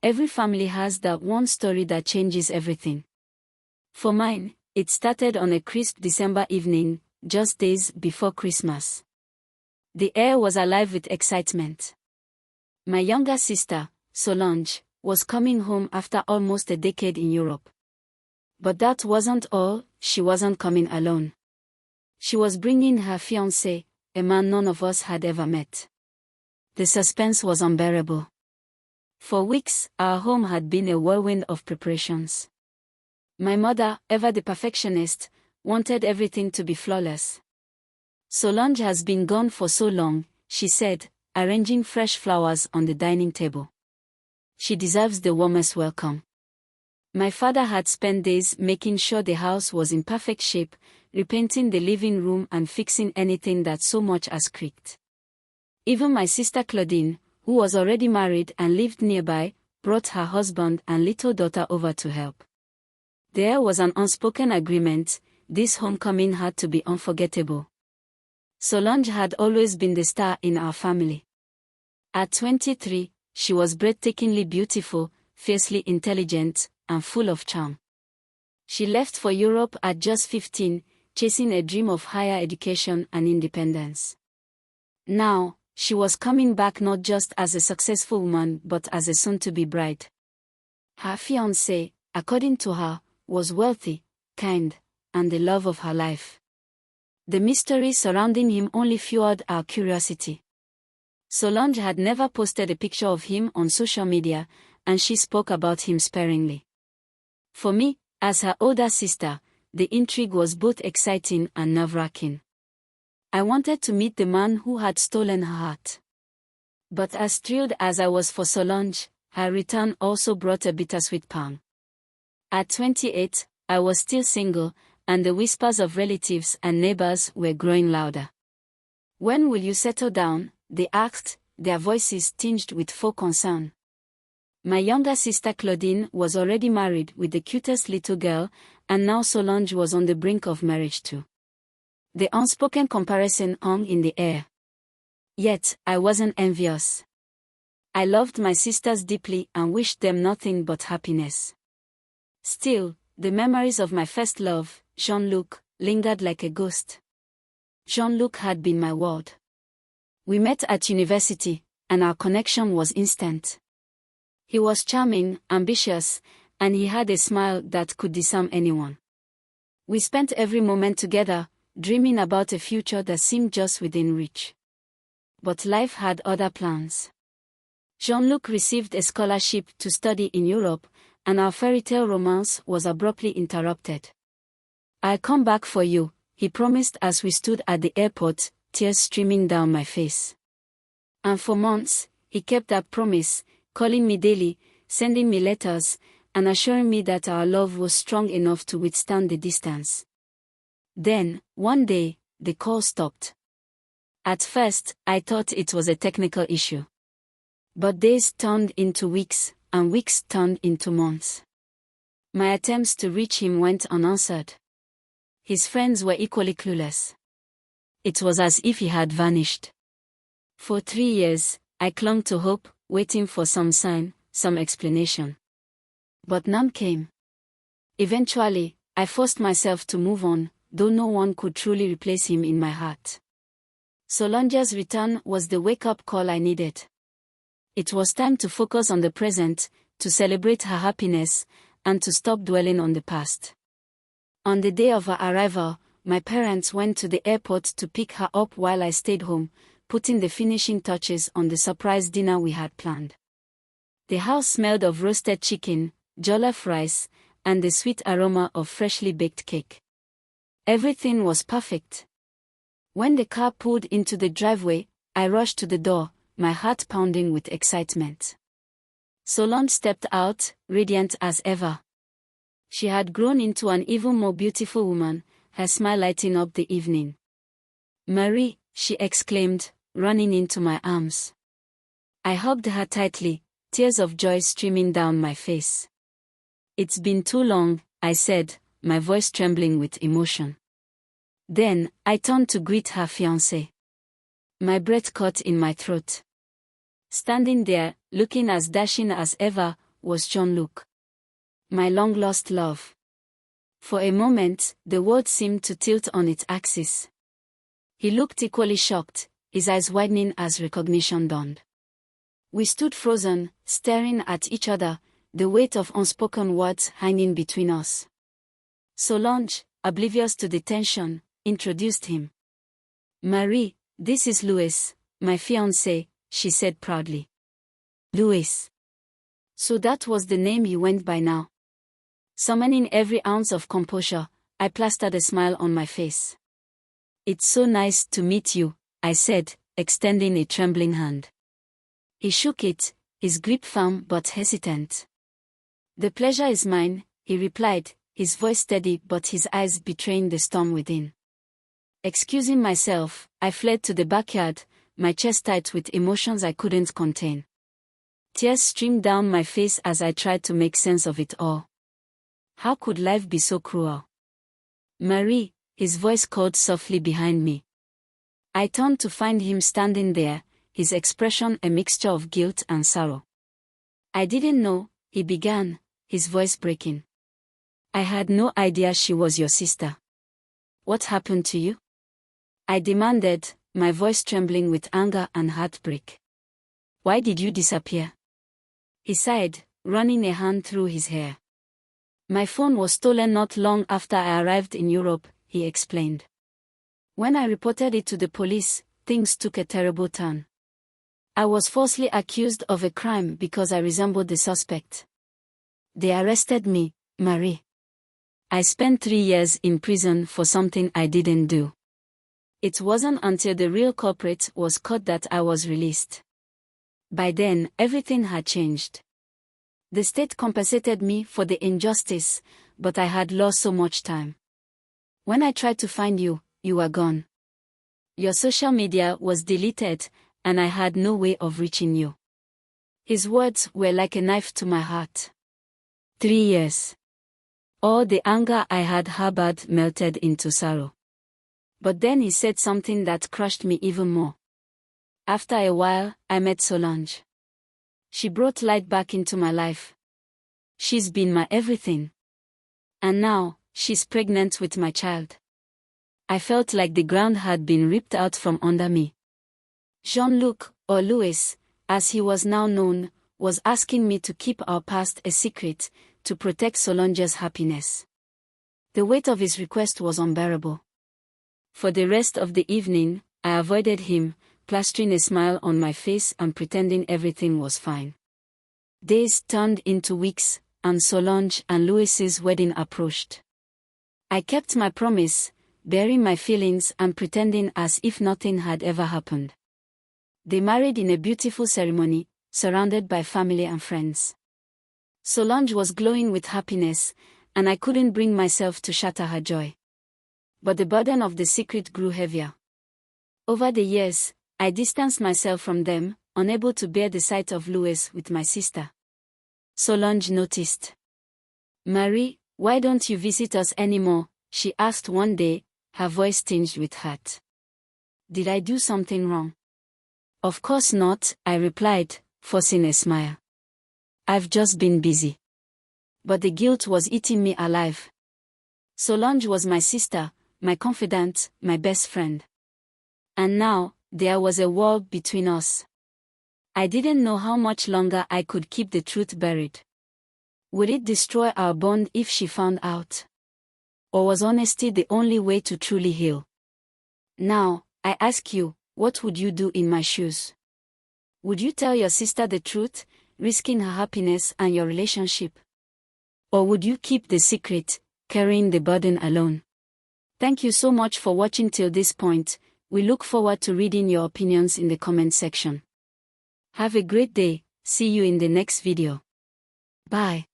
Every family has that one story that changes everything. For mine, it started on a crisp December evening, just days before Christmas. The air was alive with excitement. My younger sister, Solange, was coming home after almost a decade in Europe. But that wasn't all. She wasn't coming alone. She was bringing her fiancé, a man none of us had ever met. The suspense was unbearable. For weeks, our home had been a whirlwind of preparations. My mother, ever the perfectionist, wanted everything to be flawless. Solange has been gone for so long, she said, arranging fresh flowers on the dining table. She deserves the warmest welcome. My father had spent days making sure the house was in perfect shape, repainting the living room and fixing anything that so much as creaked. Even my sister Claudine, who was already married and lived nearby, brought her husband and little daughter over to help. There was an unspoken agreement: this homecoming had to be unforgettable. Solange had always been the star in our family. At 23, she was breathtakingly beautiful, fiercely intelligent, and full of charm. She left for Europe at just 15, chasing a dream of higher education and independence. Now, she was coming back not just as a successful woman but as a soon-to-be bride. Her fiancé, according to her, was wealthy, kind, and the love of her life. The mystery surrounding him only fueled our curiosity. Solange had never posted a picture of him on social media, and she spoke about him sparingly. For me, as her older sister, the intrigue was both exciting and nerve-wracking. I wanted to meet the man who had stolen her heart. But as thrilled as I was for Solange, her return also brought a bittersweet pang. At 28, I was still single, and the whispers of relatives and neighbors were growing louder. "When will you settle down?" they asked, their voices tinged with faux concern. My younger sister Claudine was already married with the cutest little girl, and now Solange was on the brink of marriage too. The unspoken comparison hung in the air. Yet, I wasn't envious. I loved my sisters deeply and wished them nothing but happiness. Still, the memories of my first love, Jean-Luc, lingered like a ghost. Jean-Luc had been my world. We met at university, and our connection was instant. He was charming, ambitious, and he had a smile that could disarm anyone. We spent every moment together, dreaming about a future that seemed just within reach. But life had other plans. Jean-Luc received a scholarship to study in Europe, and our fairy-tale romance was abruptly interrupted. "I'll come back for you," he promised as we stood at the airport, tears streaming down my face. And for months, he kept that promise, calling me daily, sending me letters, and assuring me that our love was strong enough to withstand the distance. Then, one day, the call stopped. At first, I thought it was a technical issue. But days turned into weeks, and weeks turned into months. My attempts to reach him went unanswered. His friends were equally clueless. It was as if he had vanished. For 3 years, I clung to hope, waiting for some sign, some explanation. But none came. Eventually, I forced myself to move on, though no one could truly replace him in my heart. Solange's return was the wake-up call I needed. It was time to focus on the present, to celebrate her happiness, and to stop dwelling on the past. On the day of her arrival, my parents went to the airport to pick her up while I stayed home, putting the finishing touches on the surprise dinner we had planned. The house smelled of roasted chicken, jollof rice, and the sweet aroma of freshly baked cake. Everything was perfect. When the car pulled into the driveway, I rushed to the door, my heart pounding with excitement. Solange stepped out, radiant as ever. She had grown into an even more beautiful woman, her smile lighting up the evening. "Marie," she exclaimed, running into my arms. I hugged her tightly, tears of joy streaming down my face. "It's been too long," I said, my voice trembling with emotion. Then, I turned to greet her fiancé. My breath caught in my throat. Standing there, looking as dashing as ever, was Jean-Luc. My long-lost love. For a moment, the world seemed to tilt on its axis. He looked equally shocked, his eyes widening as recognition dawned. We stood frozen, staring at each other, the weight of unspoken words hanging between us. Solange, oblivious to the tension, introduced him. "Marie, this is Louis, my fiancé," she said proudly. Louis. So that was the name you went by now. Summoning every ounce of composure, I plastered a smile on my face. "It's so nice to meet you," I said, extending a trembling hand. He shook it, his grip firm but hesitant. "The pleasure is mine," he replied, his voice steady but his eyes betraying the storm within. Excusing myself, I fled to the backyard, my chest tight with emotions I couldn't contain. Tears streamed down my face as I tried to make sense of it all. How could life be so cruel? "Marie," his voice called softly behind me. I turned to find him standing there, his expression a mixture of guilt and sorrow. "I didn't know," he began, his voice breaking. "I had no idea she was your sister." "What happened to you?" I demanded, my voice trembling with anger and heartbreak. "Why did you disappear?" He sighed, running a hand through his hair. "My phone was stolen not long after I arrived in Europe," he explained. "When I reported it to the police, things took a terrible turn. I was falsely accused of a crime because I resembled the suspect. They arrested me, Marie. I spent 3 years in prison for something I didn't do. It wasn't until the real culprit was caught that I was released. By then, everything had changed. The state compensated me for the injustice, but I had lost so much time. When I tried to find you, you were gone. Your social media was deleted, and I had no way of reaching you." His words were like a knife to my heart. 3 years. All the anger I had harbored melted into sorrow. But then he said something that crushed me even more. After a while, I met Solange. She brought light back into my life. She's been my everything. And now, she's pregnant with my child. I felt like the ground had been ripped out from under me. Jean-Luc, or Louis, as he was now known, was asking me to keep our past a secret, to protect Solange's happiness. The weight of his request was unbearable. For the rest of the evening, I avoided him, plastering a smile on my face and pretending everything was fine. Days turned into weeks, and Solange and Louis's wedding approached. I kept my promise, burying my feelings and pretending as if nothing had ever happened. They married in a beautiful ceremony, surrounded by family and friends. Solange was glowing with happiness, and I couldn't bring myself to shatter her joy. But the burden of the secret grew heavier. Over the years, I distanced myself from them, unable to bear the sight of Louis with my sister. Solange noticed. "Marie, why don't you visit us anymore?" she asked one day, her voice tinged with hurt. Did I do something wrong? "Of course not," I replied, forcing a smile. "I've just been busy." But the guilt was eating me alive. Solange was my sister, my confidant, my best friend. And now, there was a wall between us. I didn't know how much longer I could keep the truth buried. Would it destroy our bond if she found out? Or was honesty the only way to truly heal? Now, I ask you, what would you do in my shoes? Would you tell your sister the truth, risking her happiness and your relationship? Or would you keep the secret, carrying the burden alone? Thank you so much for watching till this point. We look forward to reading your opinions in the comment section. Have a great day. See you in the next video. Bye.